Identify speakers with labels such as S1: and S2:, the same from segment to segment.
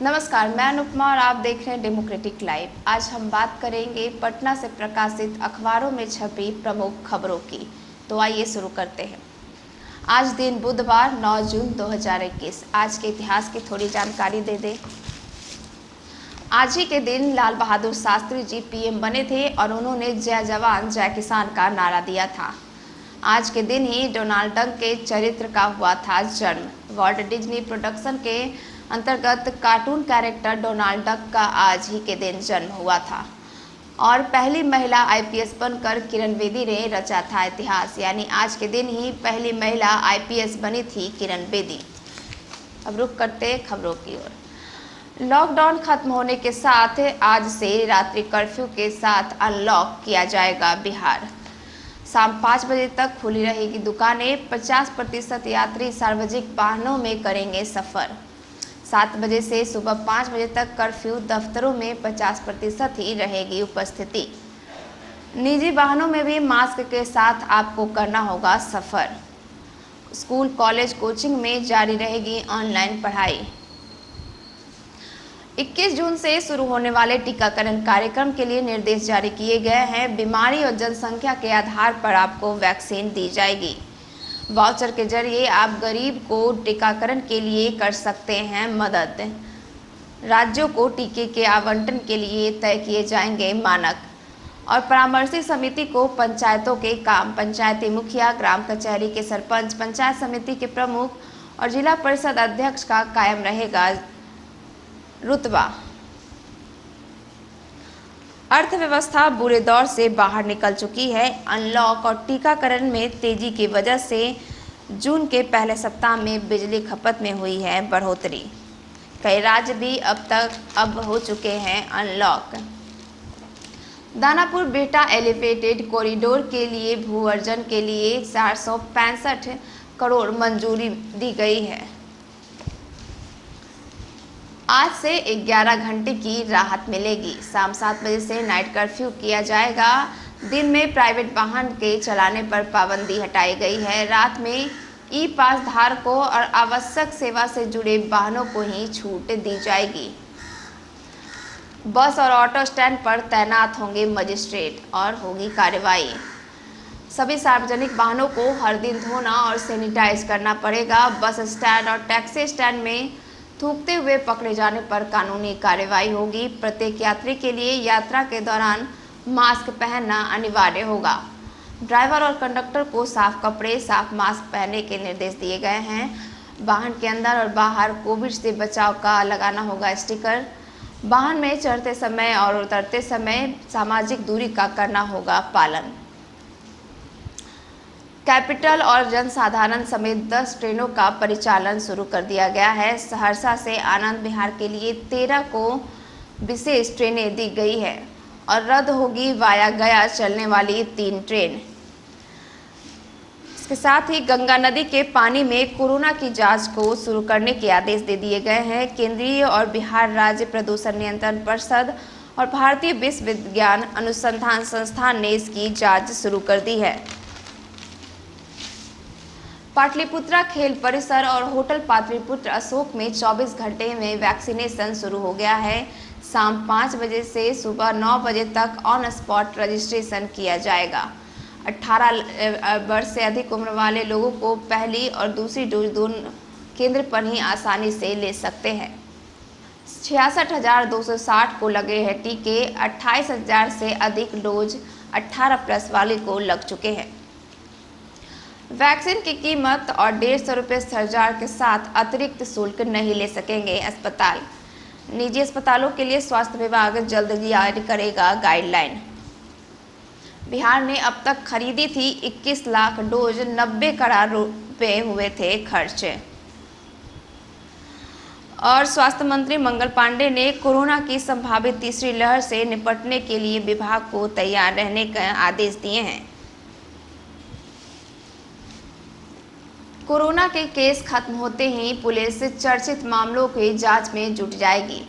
S1: नमस्कार, मैं अनुपमा और आप देख रहे हैं डेमोक्रेटिक लाइव। आज हम बात करेंगे पटना से प्रकाशित अखबारों में छपी प्रमुख खबरों की। तो आइए शुरू करते हैं। आज दिन बुधवार 9 जून 2021। आज के इतिहास की थोड़ी जानकारी दे दें। आज ही के दिन लाल बहादुर शास्त्री जी पीएम बने थे और उन्होंने जय जवान जय किसान का नारा दिया था। आज के दिन ही डोनाल्ड डक के चरित्र का हुआ था जन्म। वॉल्ट डिज्नी प्रोडक्शन के अंतर्गत कार्टून कैरेक्टर डोनाल्ड डक का आज ही के दिन जन्म हुआ था और पहली महिला आईपीएस बनकर किरण बेदी ने रचा था इतिहास। यानी आज के दिन ही पहली महिला आईपीएस बनी थी किरण बेदी। अब रुख करते हैं खबरों की ओर। लॉकडाउन खत्म होने के साथ आज से रात्रि कर्फ्यू के साथ अनलॉक किया जाएगा बिहार। शाम 5 बजे तक खुली रहेगी दुकानें। 50% यात्री सार्वजनिक वाहनों में करेंगे सफर। 7 बजे से सुबह 5 बजे तक कर्फ्यू। दफ्तरों में 50% ही रहेगी उपस्थिति। निजी वाहनों में भी मास्क के साथ आपको करना होगा सफर। स्कूल कॉलेज कोचिंग में जारी रहेगी ऑनलाइन पढ़ाई। 21 जून से शुरू होने वाले टीकाकरण कार्यक्रम के लिए निर्देश जारी किए गए हैं। बीमारी और जनसंख्या के आधार पर आपको वैक्सीन दी जाएगी। वाउचर के जरिए आप गरीब को टीकाकरण के लिए कर सकते हैं मदद। राज्यों को टीके के आवंटन के लिए तय किए जाएंगे मानक और परामर्शी समिति को पंचायतों के काम। पंचायती मुखिया, ग्राम कचहरी के सरपंच, पंचायत समिति के प्रमुख और जिला परिषद अध्यक्ष का कायम रहेगा रुतबा। अर्थव्यवस्था बुरे दौर से बाहर निकल चुकी है। अनलॉक और टीकाकरण में तेजी की वजह से जून के पहले सप्ताह में बिजली खपत में हुई है बढ़ोतरी। कई राज्य भी अब हो चुके हैं unlock. Danapur Bihta elevated corridor के लिए भू अर्जन के लिए 465 करोड़ मंजूरी दी गई है। आज से 11 घंटे की राहत मिलेगी। शाम 7 बजे से नाइट कर्फ्यू किया जाएगा। दिन में प्राइवेट वाहन के चलाने पर पाबंदी हटाई गई है। रात में ई पास धारकों और आवश्यक सेवा से जुड़े वाहनों को ही छूट दी जाएगी। बस और ऑटो स्टैंड पर तैनात होंगे मजिस्ट्रेट और होगी कार्रवाई। सभी सार्वजनिक वाहनों को हर दिन धोना और सैनिटाइज करना पड़ेगा। बस स्टैंड और टैक्सी स्टैंड में थूकते हुए पकड़े जाने पर कानूनी कार्रवाई होगी। प्रत्येक यात्री के लिए यात्रा के दौरान मास्क पहनना अनिवार्य होगा। ड्राइवर और कंडक्टर को साफ कपड़े, साफ मास्क पहनने के निर्देश दिए गए हैं। वाहन के अंदर और बाहर कोविड से बचाव का लगाना होगा स्टिकर। वाहन में चढ़ते समय और उतरते समय सामाजिक दूरी का करना होगा पालन। कैपिटल और जनसाधारण समेत 10 ट्रेनों का परिचालन शुरू कर दिया गया है। सहरसा से आनंद विहार के लिए 13 को विशेष ट्रेनें दी गई है और रद्द होगी वाया गया चलने वाली 3 ट्रेन। इसके साथ ही गंगा नदी के पानी में कोरोना की जांच को शुरू करने के आदेश दे दिए गए हैं। केंद्रीय और बिहार राज्य प्रदूषण नियंत्रण परिषद और भारतीय विश्व विज्ञान अनुसंधान संस्थान ने इसकी जांच शुरू कर दी है। पाटलिपुत्रा खेल परिसर और होटल पाटलिपुत्र अशोक में 24 घंटे में वैक्सीनेशन शुरू हो गया है। शाम 5 बजे से सुबह 9 बजे तक ऑन स्पॉट रजिस्ट्रेशन किया जाएगा। 18 वर्ष से अधिक उम्र वाले लोगों को पहली और दूसरी डोज दोनों केंद्र पर ही आसानी से ले सकते हैं। 66,260 को लगे हैं टीके। 28,000 से अधिक डोज 18+ वाले को लग चुके हैं। वैक्सीन की कीमत और 150 रुपये सरचार्ज के साथ अतिरिक्त शुल्क नहीं ले सकेंगे अस्पताल। निजी अस्पतालों के लिए स्वास्थ्य विभाग जल्द जारी करेगा गाइडलाइन। बिहार ने अब तक खरीदी थी 21 लाख डोज। 90 करोड़ रुपए हुए थे खर्च। और स्वास्थ्य मंत्री मंगल पांडे ने कोरोना की संभावित तीसरी लहर से निपटने के लिए विभाग को तैयार रहने के आदेश दिए हैं। कोरोना के केस खत्म होते ही पुलिस चर्चित मामलों की जांच में जुट जाएगी।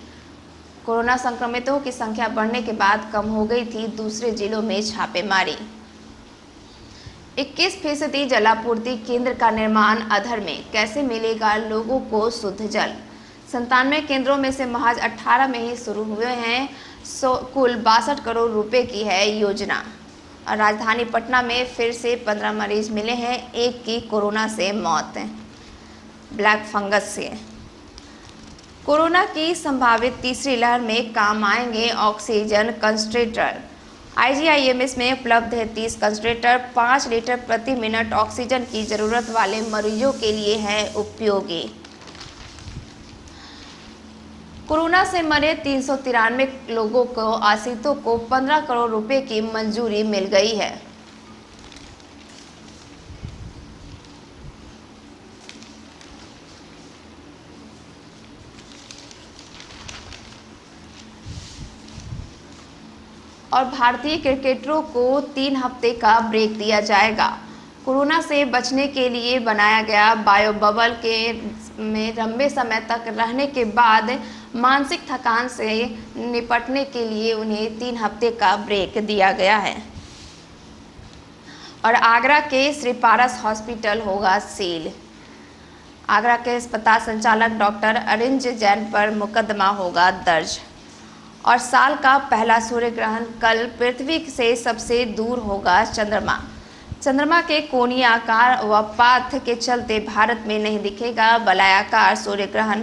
S1: कोरोना संक्रमितों की संख्या बढ़ने के बाद कम हो गई थी दूसरे जिलों में छापेमारी। 21% जलापूर्ति केंद्र का निर्माण अधर में। कैसे मिलेगा लोगों को शुद्ध जल? 97 केंद्रों में से महज 18 में ही शुरू हुए हैं। कुल 62 करोड़ रुपए की है योजना। और राजधानी पटना में फिर से 15 मरीज मिले हैं, एक की कोरोना से मौत ब्लैक फंगस से। कोरोना की संभावित तीसरी लहर में काम आएंगे ऑक्सीजन कंसंट्रेटर। IGIMS में उपलब्ध है 30 कंसंट्रेटर 5 लीटर प्रति मिनट ऑक्सीजन की जरूरत वाले मरीजों के लिए है उपयोगी। कोरोना से मरे 393 लोगों को आश्रितों को 15 करोड़ रुपए की मंजूरी मिल गई है। और भारतीय क्रिकेटरों को 3 हफ्ते का ब्रेक दिया जाएगा। कोरोना से बचने के लिए बनाया गया बायो बबल में लंबे समय तक रहने के बाद मानसिक थकान से निपटने के लिए उन्हें 3 हफ्ते का ब्रेक दिया गया है। और आगरा के श्री पारस हॉस्पिटल होगा सील। आगरा के अस्पताल संचालक डॉक्टर अरिंज जैन पर मुकदमा होगा दर्ज। और साल का पहला सूर्य ग्रहण कल पृथ्वी से सबसे दूर होगा चंद्रमा। चंद्रमा के कोणीय आकार व पाथ के चलते भारत में नहीं दिखेगा वलयाकार सूर्य ग्रहण।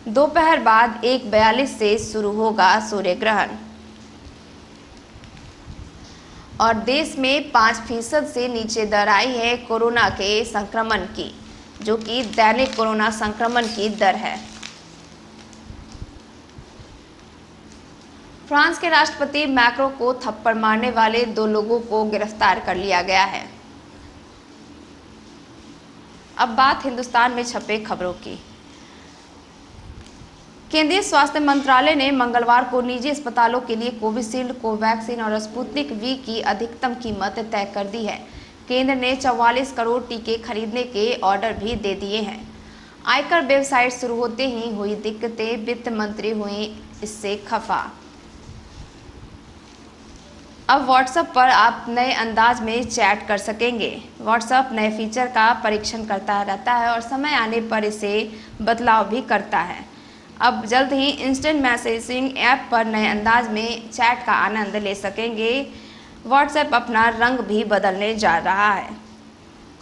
S1: दोपहर बाद 1:42 से शुरू होगा सूर्य ग्रहण। और देश में 5% से नीचे दर आई है कोरोना के संक्रमण की, जो कि दैनिक कोरोना संक्रमण की दर है। फ्रांस के राष्ट्रपति मैक्रो को थप्पड़ मारने वाले 2 लोगों को गिरफ्तार कर लिया गया है। अब बात हिंदुस्तान में छपे खबरों की। केंद्रीय स्वास्थ्य मंत्रालय ने मंगलवार को निजी अस्पतालों के लिए कोविशील्ड, कोवैक्सीन और स्पुतनिक वी की अधिकतम कीमत तय कर दी है। केंद्र ने 44 करोड़ टीके खरीदने के ऑर्डर भी दे दिए हैं। आयकर वेबसाइट शुरू होते ही हुई दिक्कतें, वित्त मंत्री हुई इससे खफा। अब व्हाट्सएप पर आप नए अंदाज में चैट कर सकेंगे। व्हाट्सएप नए फीचर का परीक्षण करता रहता है और समय आने पर इसे बदलाव भी करता है। अब जल्द ही इंस्टेंट मैसेजिंग ऐप पर नए अंदाज में चैट का आनंद ले सकेंगे। व्हाट्सएप अपना रंग भी बदलने जा रहा है।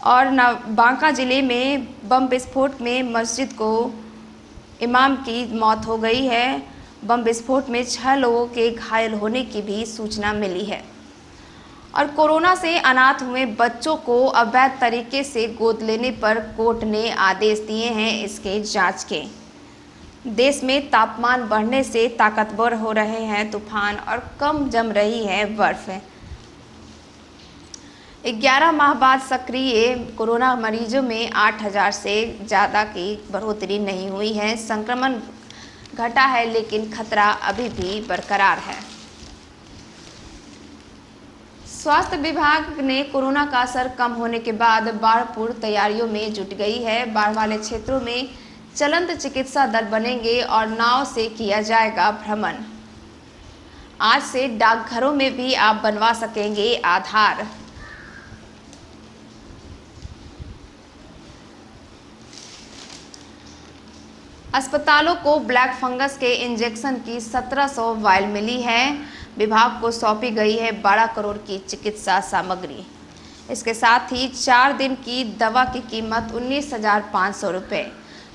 S1: और बांका जिले में बम विस्फोट में मस्जिद को इमाम की मौत हो गई है। बम विस्फोट में 6 लोगों के घायल होने की भी सूचना मिली है। और कोरोना से अनाथ हुए बच्चों को अवैध तरीके से गोद लेने पर कोर्ट ने आदेश दिए हैं इसके जांच के। देश में तापमान बढ़ने से ताकतवर हो रहे हैं तूफान और कम जम रही है बर्फ। 11 माह बाद सक्रिय कोरोना मरीजों में 8000 से ज़्यादा की बढ़ोतरी नहीं हुई है। संक्रमण घटा है लेकिन खतरा अभी भी बरकरार है। स्वास्थ्य विभाग ने कोरोना का असर कम होने के बाद बाढ़ पूर्व तैयारियों में जुट गई है। बाढ़ वाले क्षेत्रों में चलंत चिकित्सा दल बनेंगे और नाव से किया जाएगा भ्रमण। आज से डाकघरों में भी आप बनवा सकेंगे आधार। अस्पतालों को ब्लैक फंगस के इंजेक्शन की 1700 वायल मिली है। विभाग को सौंपी गई है 12 करोड़ की चिकित्सा सामग्री। इसके साथ ही 4 दिन की दवा की कीमत 19,500 रुपये।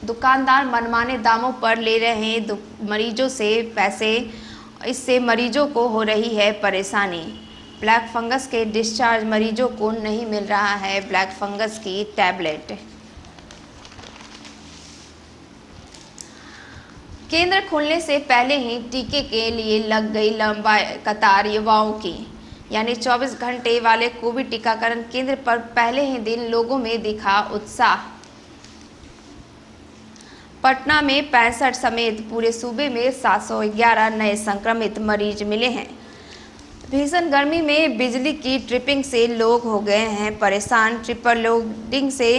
S1: दुकानदार मनमाने दामों पर ले रहे हैं मरीजों से पैसे, इससे मरीजों को हो रही है परेशानी। ब्लैक फंगस के डिस्चार्ज मरीजों को नहीं मिल रहा है ब्लैक फंगस की टैबलेट। केंद्र खुलने से पहले ही टीके के लिए लग गई लंबा कतार युवाओं की, यानी 24 घंटे वाले कोविड टीकाकरण केंद्र पर पहले ही दिन लोगों में दिखा उत्साह। पटना में 65 समेत पूरे सूबे में 711 नए संक्रमित मरीज मिले हैं। भीषण गर्मी में बिजली की ट्रिपिंग से लोग हो गए हैं परेशान। ट्रिपल लोडिंग से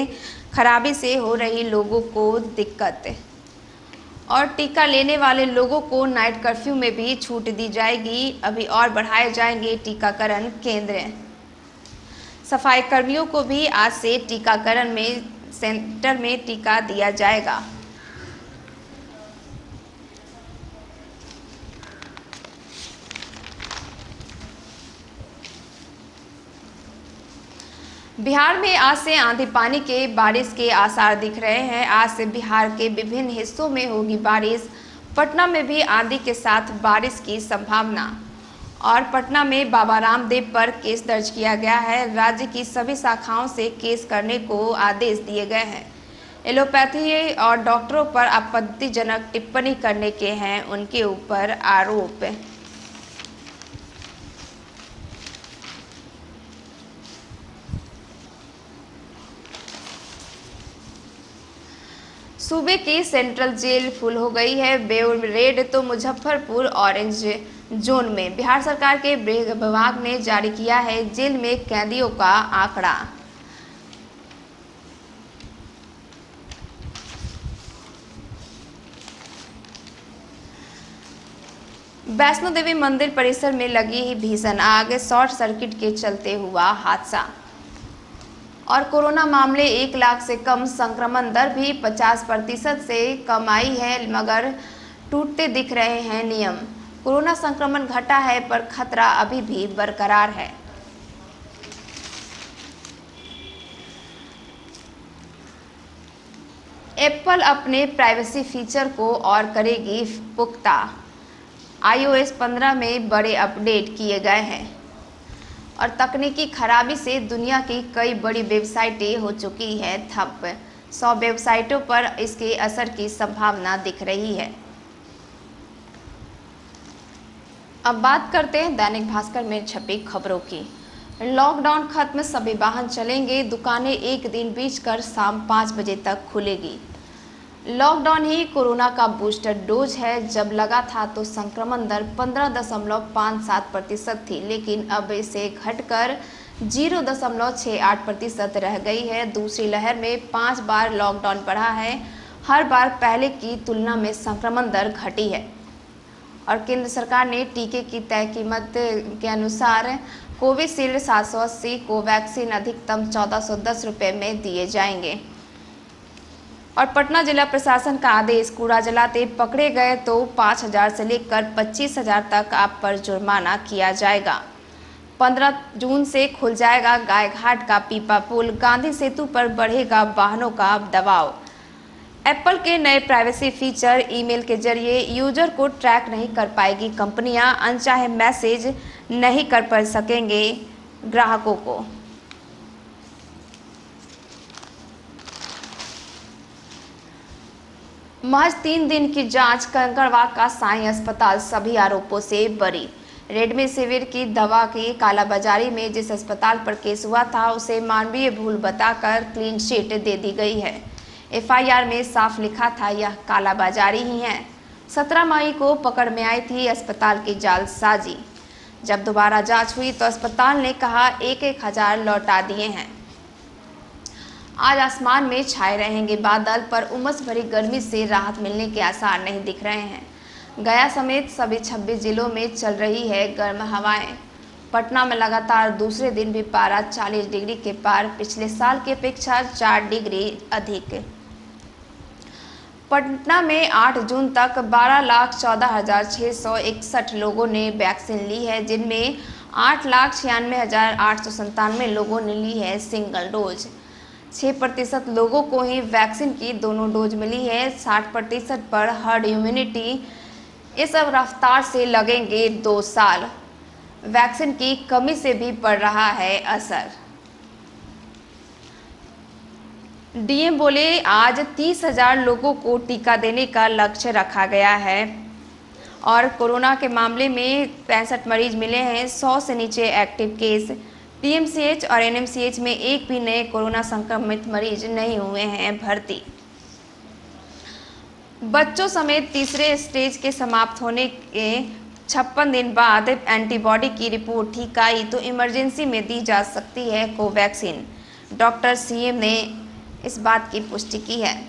S1: खराबी से हो रही लोगों को दिक्कत। और टीका लेने वाले लोगों को नाइट कर्फ्यू में भी छूट दी जाएगी। अभी और बढ़ाए जाएंगे टीकाकरण केंद्र। सफाई कर्मियों को भी आज से टीकाकरण में सेंटर में टीका दिया जाएगा। बिहार में आज से आंधी पानी के बारिश के आसार दिख रहे हैं। आज से बिहार के विभिन्न हिस्सों में होगी बारिश। पटना में भी आंधी के साथ बारिश की संभावना। और पटना में बाबा रामदेव पर केस दर्ज किया गया है। राज्य की सभी शाखाओं से केस करने को आदेश दिए गए हैं। एलोपैथी और डॉक्टरों पर आपत्तिजनक टिप्पणी करने के हैं उनके ऊपर आरोप। सूबे की सेंट्रल जेल फुल हो गई है। बेउर रेड तो मुजफ्फरपुर ऑरेंज जोन में। बिहार सरकार के गृह विभाग ने जारी किया है जेल में कैदियों का आंकड़ा। वैष्णो देवी मंदिर परिसर में लगी भीषण आग। शॉर्ट सर्किट के चलते हुआ हादसा। और कोरोना मामले 1 लाख से कम, संक्रमण दर भी 50% से कम आई है, मगर टूटते दिख रहे हैं नियम। कोरोना संक्रमण घटा है पर खतरा अभी भी बरकरार है। एप्पल अपने प्राइवेसी फीचर को और करेगी पुख्ता। iOS 15 में बड़े अपडेट किए गए हैं। और तकनीकी खराबी से दुनिया की कई बड़ी वेबसाइटें हो चुकी है ठप। 100 वेबसाइटों पर इसके असर की संभावना दिख रही है। अब बात करते हैं दैनिक भास्कर में छपी खबरों की। लॉकडाउन खत्म, सभी वाहन चलेंगे, दुकानें एक दिन बीच कर शाम 5 बजे तक खुलेगी। लॉकडाउन ही कोरोना का बूस्टर डोज है। जब लगा था तो संक्रमण दर 15.57% थी, लेकिन अब इसे घटकर 0.68% रह गई है। दूसरी लहर में 5 बार लॉकडाउन बढ़ा है। हर बार पहले की तुलना में संक्रमण दर घटी है। और केंद्र सरकार ने टीके की तय कीमत के अनुसार कोविशील्ड 780, कोवैक्सीन अधिकतम 1410 रुपये में दिए जाएंगे। और पटना जिला प्रशासन का आदेश, कूड़ा जलाते पकड़े गए तो 5,000 से लेकर 25,000 तक आप पर जुर्माना किया जाएगा। 15 जून से खुल जाएगा गायघाट का पीपा पुल। गांधी सेतु पर बढ़ेगा वाहनों का दबाव। एप्पल के नए प्राइवेसी फीचर, ईमेल के जरिए यूजर को ट्रैक नहीं कर पाएगी कंपनियां। अनचाहे मैसेज नहीं कर सकेंगे ग्राहकों को। महज 3 दिन की जांच, कंकड़वा का साई अस्पताल सभी आरोपों से बरी। रेमडेसिविर की दवा की कालाबाजारी में जिस अस्पताल पर केस हुआ था उसे मानवीय भूल बताकर क्लीन चिट दे दी गई है। एफआईआर में साफ लिखा था यह कालाबाजारी ही है। 17 मई को पकड़ में आई थी अस्पताल की जालसाजी। जब दोबारा जांच हुई तो अस्पताल ने कहा 1,000 लौटा दिए हैं। आज आसमान में छाए रहेंगे बादल, पर उमस भरी गर्मी से राहत मिलने के आसार नहीं दिख रहे हैं। गया समेत सभी 26 जिलों में चल रही है गर्म हवाएं। पटना में लगातार दूसरे दिन भी पारा 40 डिग्री के पार, पिछले साल की अपेक्षा 4 डिग्री अधिक। पटना में 8 जून तक 12,14,661 लोगों ने वैक्सीन ली है, जिनमें 8,96,897 लोगों ने ली है सिंगल डोज। 6% लोगों को ही वैक्सीन की दोनों डोज मिली है। 60% पर हर्ड इम्यूनिटी। इस रफ्तार से लगेंगे 2 साल। वैक्सीन की कमी से भी पड़ रहा है असर। डीएम बोले आज 30,000 लोगों को टीका देने का लक्ष्य रखा गया है। और कोरोना के मामले में 65 मरीज मिले हैं। 100 से नीचे एक्टिव केस। पीएमसीएच और एनएमसीएच में एक भी नए कोरोना संक्रमित मरीज नहीं हुए हैं भर्ती। बच्चों समेत तीसरे स्टेज के समाप्त होने के 56 दिन बाद एंटीबॉडी की रिपोर्ट ठीक आई तो इमरजेंसी में दी जा सकती है कोवैक्सीन। डॉक्टर सीएम ने इस बात की पुष्टि की है।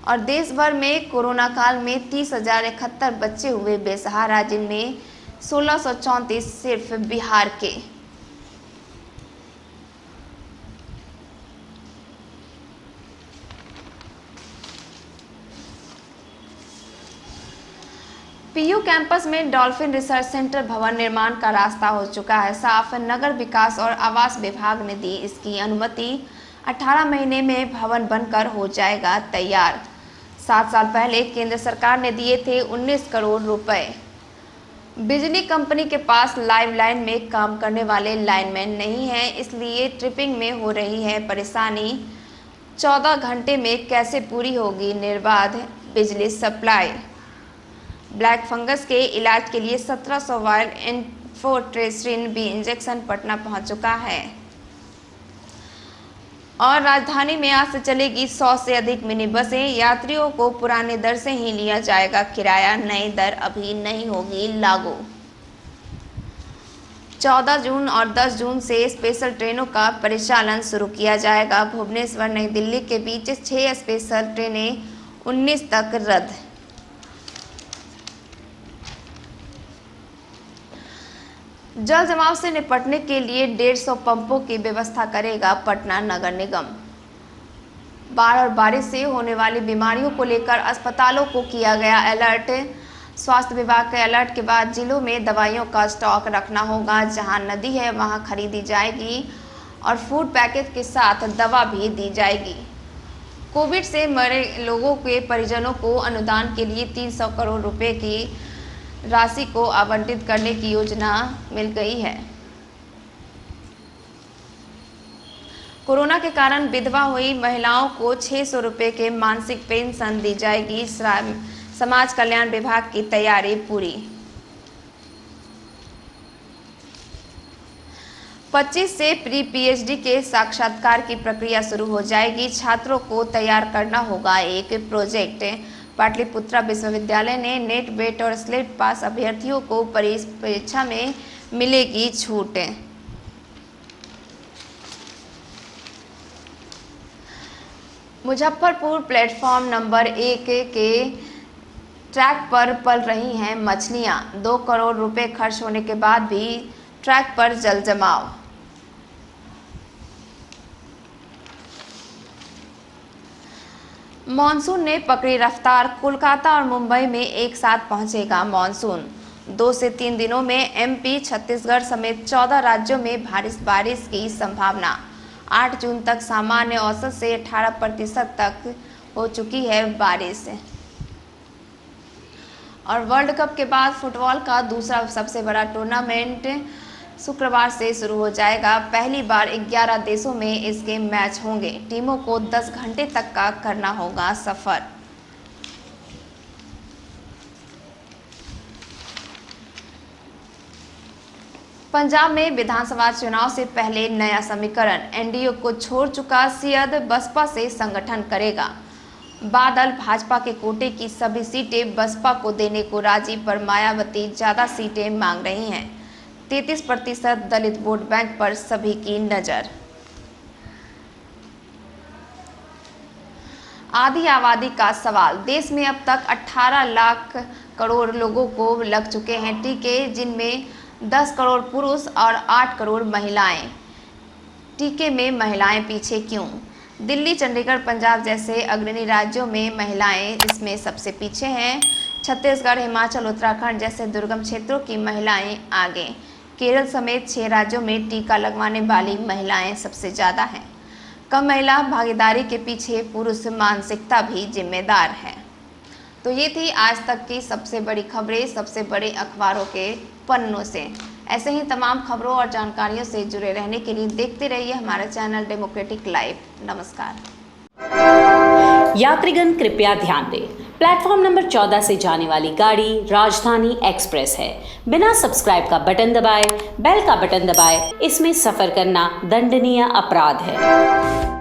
S1: और देश भर में कोरोना काल में 30,071 बच्चे हुए बेसहारा, जिनमें 1634 सिर्फ बिहार के। पीयू कैंपस में डॉल्फिन रिसर्च सेंटर भवन निर्माण का रास्ता हो चुका है साफ। नगर विकास और आवास विभाग ने दी इसकी अनुमति। 18 महीने में भवन बनकर हो जाएगा तैयार। 7 साल पहले केंद्र सरकार ने दिए थे 19 करोड़ रुपए। बिजली कंपनी के पास लाइव लाइन में काम करने वाले लाइनमैन नहीं हैं, इसलिए ट्रिपिंग में हो रही है परेशानी। 14 घंटे में कैसे पूरी होगी निर्बाध बिजली सप्लाई। ब्लैक फंगस के इलाज के लिए 1700 vial amphotericin B injection Patna पहुंच चुका है। और राजधानी में आज से चलेगी 100 से अधिक मिनी बसें। यात्रियों को पुराने दर से ही लिया जाएगा किराया, नई दर अभी नहीं होगी लागू। 14 जून और 10 जून से स्पेशल ट्रेनों का परिचालन शुरू किया जाएगा। भुवनेश्वर नई दिल्ली के बीच 6 स्पेशल ट्रेनें 19 तक रद्द। जल जमाव से निपटने के लिए 150 पंपों की व्यवस्था करेगा पटना नगर निगम। बाढ़ और बारिश से होने वाली बीमारियों को लेकर अस्पतालों को किया गया अलर्ट। स्वास्थ्य विभाग के अलर्ट के बाद जिलों में दवाइयों का स्टॉक रखना होगा। जहां नदी है वहां खरीदी जाएगी और फूड पैकेज के साथ दवा भी दी जाएगी। कोविड से मरे लोगों के परिजनों को अनुदान के लिए 300 करोड़ रुपए की राशि को आवंटित करने की योजना मिल गई है। कोरोना के कारण विधवा हुई महिलाओं को 600 रुपए के मासिक पेंशन दी जाएगी। समाज कल्याण विभाग की तैयारी पूरी। 25 से प्री पीएचडी के साक्षात्कार की प्रक्रिया शुरू हो जाएगी। छात्रों को तैयार करना होगा एक प्रोजेक्ट। पाटलिपुत्रा विश्वविद्यालय ने नेट बेट और स्लेट पास अभ्यर्थियों को परीक्षा में मिलेगी छूट। मुजफ्फरपुर प्लेटफॉर्म नंबर 1 के ट्रैक पर पल रही हैं मछलियां। 2 करोड़ रुपए खर्च होने के बाद भी ट्रैक पर जल जमाव। मॉनसून ने पकड़ी रफ्तार। कोलकाता और मुंबई में एक साथ पहुंचेगा मॉनसून। 2 से 3 दिनों में एमपी, छत्तीसगढ़ समेत 14 राज्यों में बारिश की संभावना। 8 जून तक सामान्य औसत से 18% तक हो चुकी है बारिश। और वर्ल्ड कप के बाद फुटबॉल का दूसरा सबसे बड़ा टूर्नामेंट शुक्रवार से शुरू हो जाएगा। पहली बार 11 देशों में इसके मैच होंगे। टीमों को 10 घंटे तक का करना होगा सफर। पंजाब में विधानसभा चुनाव से पहले नया समीकरण। एनडीए को छोड़ चुका सियद बसपा से संगठन करेगा। बादल भाजपा के कोटे की सभी सीटें बसपा को देने को राजी, पर मायावती ज्यादा सीटें मांग रही हैं। 33% दलित वोट बैंक पर सभी की नजर। आधी आबादी का सवाल। देश में अब तक 18 लाख करोड़ लोगों को लग चुके हैं टीके, जिनमें 10 करोड़ पुरुष और 8 करोड़ महिलाएं। टीके में महिलाएं पीछे क्यों? दिल्ली, चंडीगढ़, पंजाब जैसे अग्रणी राज्यों में महिलाएं इसमें सबसे पीछे हैं। छत्तीसगढ़, हिमाचल, उत्तराखंड जैसे दुर्गम क्षेत्रों की महिलाएं आगे। केरल समेत 6 राज्यों में टीका लगवाने वाली महिलाएं सबसे ज़्यादा हैं। कम महिला भागीदारी के पीछे पुरुष मानसिकता भी जिम्मेदार है। तो ये थी आज तक की सबसे बड़ी खबरें, सबसे बड़े अखबारों के पन्नों से। ऐसे ही तमाम खबरों और जानकारियों से जुड़े रहने के लिए देखते रहिए हमारा चैनल डेमोक्रेटिक लाइव। नमस्कार।
S2: यात्रीगण कृपया ध्यान दें, प्लेटफॉर्म नंबर 14 से जाने वाली गाड़ी राजधानी एक्सप्रेस है। बिना सब्सक्राइब का बटन दबाए, बेल का बटन दबाए, इसमें सफर करना दंडनीय अपराध है।